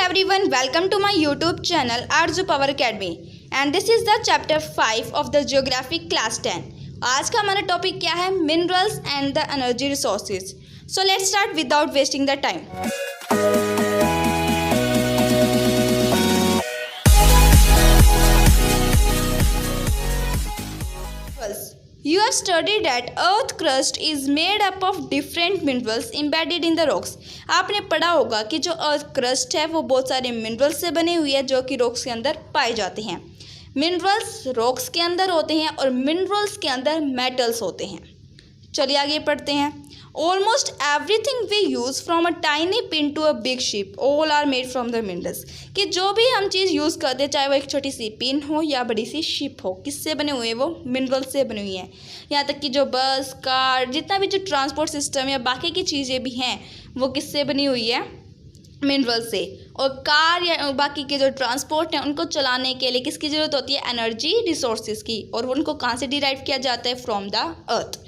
everyone, welcome to my YouTube channel Arzu Power Academy and this is the chapter 5 of the Geography class 10. आज का हमारा topic क्या है? Minerals and the energy resources. So let's start without wasting the time. You have studied that earth crust is made up of different minerals embedded in the rocks. आपने पढ़ा होगा कि जो अर्थ क्रस्ट है वो बहुत सारे मिनरल्स से बनी हुई है जो कि रॉक्स के अंदर पाए जाते हैं. मिनरल्स रॉक्स के अंदर होते हैं और मिनरल्स के अंदर मेटल्स होते हैं. चलिए आगे पढ़ते हैं. Almost everything we use from a tiny pin to a big ship all are made from the minerals. कि जो भी हम चीज़ यूज़ करते हैं चाहे वो एक छोटी सी पिन हो या बड़ी सी शिप हो, किससे बने हुए हैं? वो मिनरल से बनी हुई हैं. यहाँ तक कि जो बस, कार, जितना भी जो ट्रांसपोर्ट सिस्टम या बाकी की चीज़ें भी हैं वो किससे बनी हुई है? मिनरल से. और कार या बाकी के जो ट्रांसपोर्ट हैं उनको चलाने के लिए किसकी ज़रूरत होती है? एनर्जी रिसोर्सेज की. और उनको कहाँ से डिराइव किया जाता है? From the earth.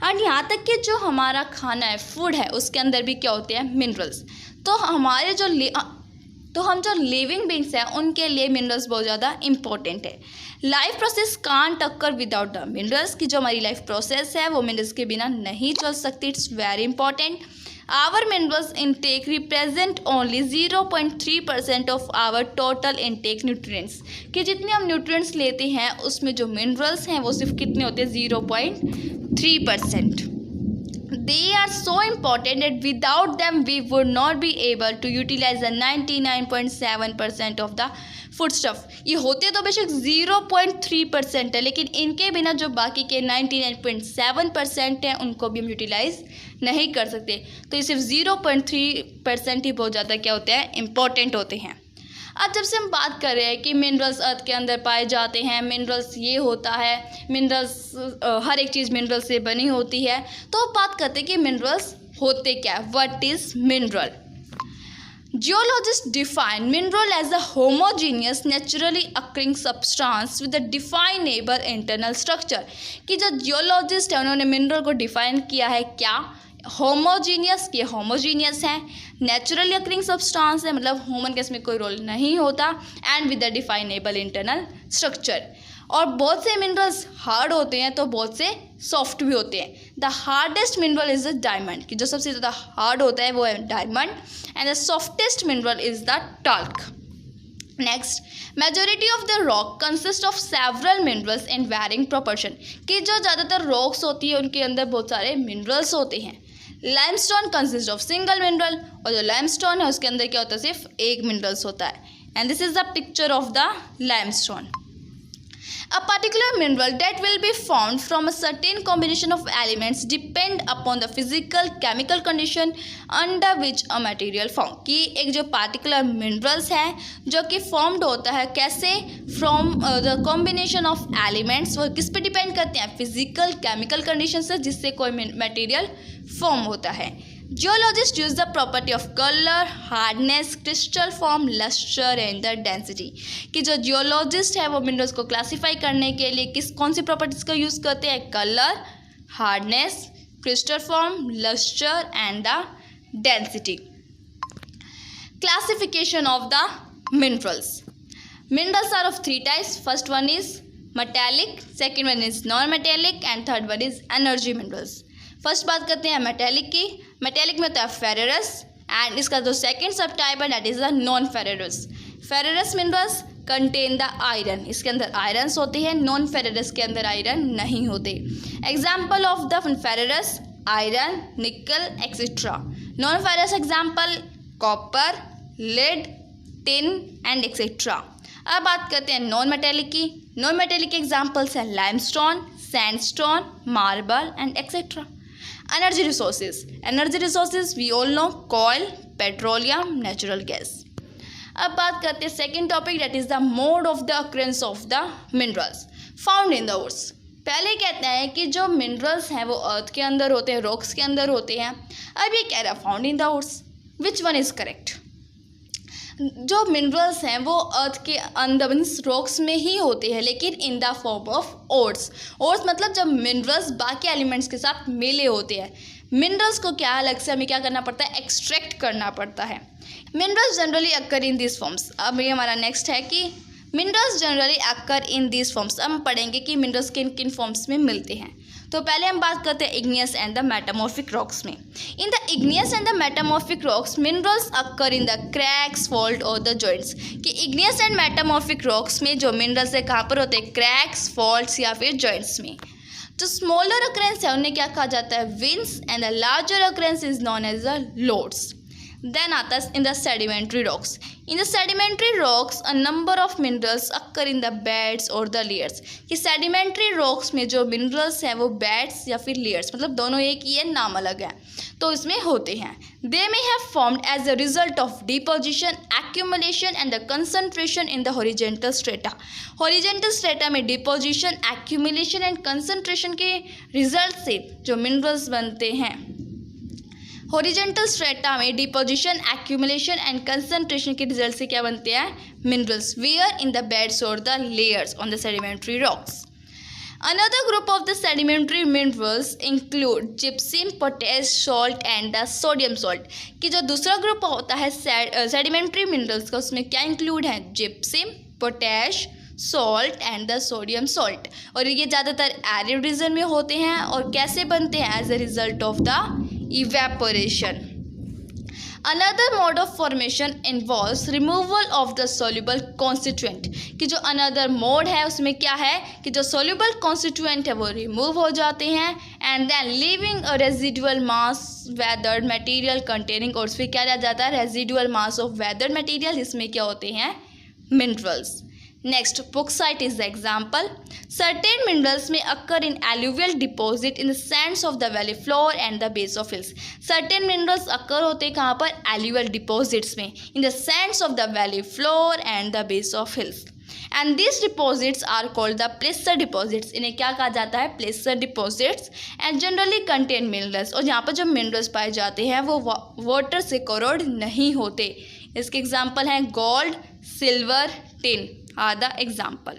एंड यहाँ तक कि जो हमारा खाना है, फूड है, उसके अंदर भी क्या होते हैं? मिनरल्स. तो हमारे हम जो लिविंग बींग्स हैं उनके लिए मिनरल्स बहुत ज़्यादा इंपॉर्टेंट है. Life process can't occur without the minerals. की जो हमारी लाइफ प्रोसेस है वो मिनरल्स के बिना नहीं चल सकती. It's very important. Our minerals intake represent only 0.3% of our total intake nutrients. कि जितने हम न्यूट्रिएंट्स लेते हैं उसमें जो मिनरल्स हैं वो सिर्फ कितने होते हैं? 0.3%. They are so important that without them we would not be able to utilize the 99.7% of the food stuff. ये होते तो बेशक 0.3% है लेकिन इनके बिना जो बाकी के 99.7% हैं उनको भी हम यूटिलाइज नहीं कर सकते. तो ये सिर्फ 0.3% ही बहुत ज़्यादा क्या होते हैं? इम्पॉर्टेंट होते हैं. अब जब से हम बात कर रहे हैं कि मिनरल्स अर्थ के अंदर पाए जाते हैं, मिनरल्स ये होता है, मिनरल्स हर एक चीज़ मिनरल से बनी होती है, तो अब बात करते हैं कि मिनरल्स होते क्या है? What is mineral? Geologists define mineral as a homogeneous naturally occurring substance with a definable internal structure. कि जो जियोलॉजिस्ट है उन्होंने मिनरल को डिफाइन किया है क्या? होमोजीनियस. कि होमोजीनियस है, नेचुरली अकरिंग सब्सटेंस है, मतलब ह्यूमन केस में कोई रोल नहीं होता, and with the definable internal structure. और बहुत से मिनरल्स हार्ड होते हैं तो बहुत से सॉफ्ट भी होते हैं. The hardest mineral is the diamond. कि जो सबसे ज़्यादा हार्ड होता है वो है diamond. And the softest mineral is the talc. Next, majority of the rock consist of several minerals in varying proportion. कि जो ज़्यादातर रॉक्स होती है उनके अंदर बहुत सारे मिनरल्स होते हैं. Limestone consist of single mineral. और जो लाइमस्टोन है उसके अंदर क्या होता है? सिर्फ एक मिनरल्स होता है. And this is the picture of the limestone. A particular mineral that will be formed from a certain combination of elements depend upon the physical chemical condition under which a material form. कि एक जो particular minerals है जो कि formed होता है कैसे? From the combination of elements. वो किस पे डिपेंड करते हैं? फिजिकल केमिकल कंडीशन से जिससे कोई मटेरियल फॉर्म होता है. Geologists use the property of color, hardness, crystal form, luster and the density. कि जो जियोलॉजिस्ट है वो मिनरल्स को क्लासीफाई करने के लिए कौन सी प्रॉपर्टीज़ का यूज़ करते हैं? Colour, hardness, crystal form, lustre and the density. Classification of the minerals. Minerals are of 3 types. First one is metallic, second one is non metallic and third one is energy minerals. First बात करते हैं metallic की. Metallic में होता है फेररस and इसका जो second sub type है that is the non ferrous. Ferrous minerals contain the iron. इसके अंदर आयरन्स होते हैं. नॉन फेररस के अंदर आयरन नहीं होते. Example of the ferrous iron, nickel etcetera. Non ferrous example copper, lead, tin and etcetera. अब बात करते हैं नॉन मेटेलिक की. नॉन मेटेलिक एग्जाम्पल्स हैं limestone, sandstone, marble and etcetera. Energy resources. Energy resources we all know coal, petroleum, natural gas. अब बात करते हैं second topic that is the mode of the occurrence of the minerals found in the earth. पहले कहते हैं कि जो minerals हैं वो अर्थ के अंदर होते हैं, रॉक्स के अंदर होते हैं. अब ये कह रहा है found in the earth. Which one is correct? जो मिनरल्स हैं वो अर्थ के अंदर मीन्स रॉक्स में ही होते हैं लेकिन in the form of ores. Ores मतलब जब मिनरल्स बाकी एलिमेंट्स के साथ मिले होते हैं. मिनरल्स को क्या अलग से हमें क्या करना पड़ता है, एक्सट्रैक्ट करना पड़ता है। Minerals generally occur in this forms. अब ये हमारा नेक्स्ट है कि minerals generally occur in this forms. हम पढ़ेंगे कि मिनरल्स किन किन फॉर्म्स में मिलते हैं। तो पहले हम बात करते हैं igneous and the metamorphic rocks में। In the igneous and the metamorphic rocks minerals occur in the cracks, fault और द जॉइंट्स। कि इग्नियस एंड मेटामॉर्फिक रॉक्स में जो मिनरल्स है कहाँ पर होते हैं, क्रैक्स, फॉल्ट्स या फिर जॉइंट्स में। जो स्मॉलर अक्रेंस है उन्हें क्या कहा जाता है, veins, and the larger occurrences is known as the lodes. Then आता है in the sedimentary rocks. In the sedimentary rocks a number of minerals occur in the beds और द लेयर्स। कि सेडिमेंट्री रॉक्स में जो minerals हैं वो beds या फिर लेयर्स, मतलब दोनों एक ही है, नाम अलग है, तो इसमें होते हैं। They may have formed as a result of deposition, accumulation and the concentration in the horizontal strata. Horizontal strata में डिपोजिशन, एक्यूमुलेशन एंड कंसंट्रेशन के रिजल्ट से जो मिनरल्स बनते हैं। हॉरिजेंटल स्ट्रेटा में डिपोजिशन, एक्यूमुलेशन एंड कंसंट्रेशन के result से क्या बनते हैं, minerals, where in the beds और the layers on the sedimentary rocks. Another group of the sedimentary minerals include gypsum, potash, salt and the sodium salt। कि जो दूसरा ग्रुप होता है सेडिमेंट्री मिनरल्स का, उसमें क्या इंक्लूड है, gypsum, potash, salt and the sodium salt. और ये ज़्यादातर एरिड रीजन में होते हैं और कैसे बनते हैं, as a result of the evaporation. Another mode of formation involves removal of the soluble constituent. कि जो अनदर मोड है उसमें क्या है कि जो सोल्यूबल कॉन्स्टिट्यूएंट है वो रिमूव हो जाते हैं, and then living a residual mass weathered material containing. और उसमें क्या रह जाता है, residual mass of weathered material, इसमें क्या होते हैं, minerals. Next, bauxite is the example. Certain minerals may occur in alluvial deposit in the sands of the valley floor and the base of hills. Certain minerals occur होते हैं कहाँ पर, alluvial deposits में, in the sands of the valley floor and the base of hills. And these deposits are called the placer deposits. इन्हें क्या कहा जाता है, placer deposits, and generally contain minerals। और यहाँ पर जो minerals पाए जाते हैं वो वाटर से corrode नहीं होते। इसके एग्जाम्पल हैं gold, silver, tin are the example.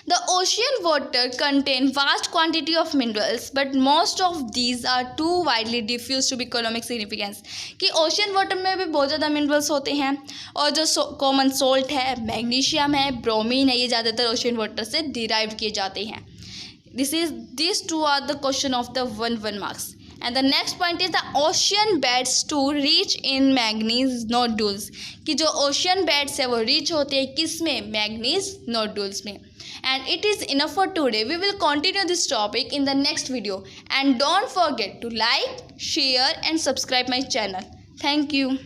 The ocean water contain vast quantity of minerals, but most of these are too widely diffused to be economic significance। कि ocean water में भी बहुत ज़्यादा minerals होते हैं, और जो common salt है, मैग्नीशियम है, ब्रोमीन है, ये ज़्यादातर ocean water से derive किए जाते हैं। These two are the question of the 1 marks। And the next point is the ocean beds to reach in manganese nodules। कि जो ocean beds है वो reach होते हैं किस में, manganese nodules में। And it is enough for today. We will continue this topic in the next video. And don't forget to like, share and subscribe my channel. Thank you.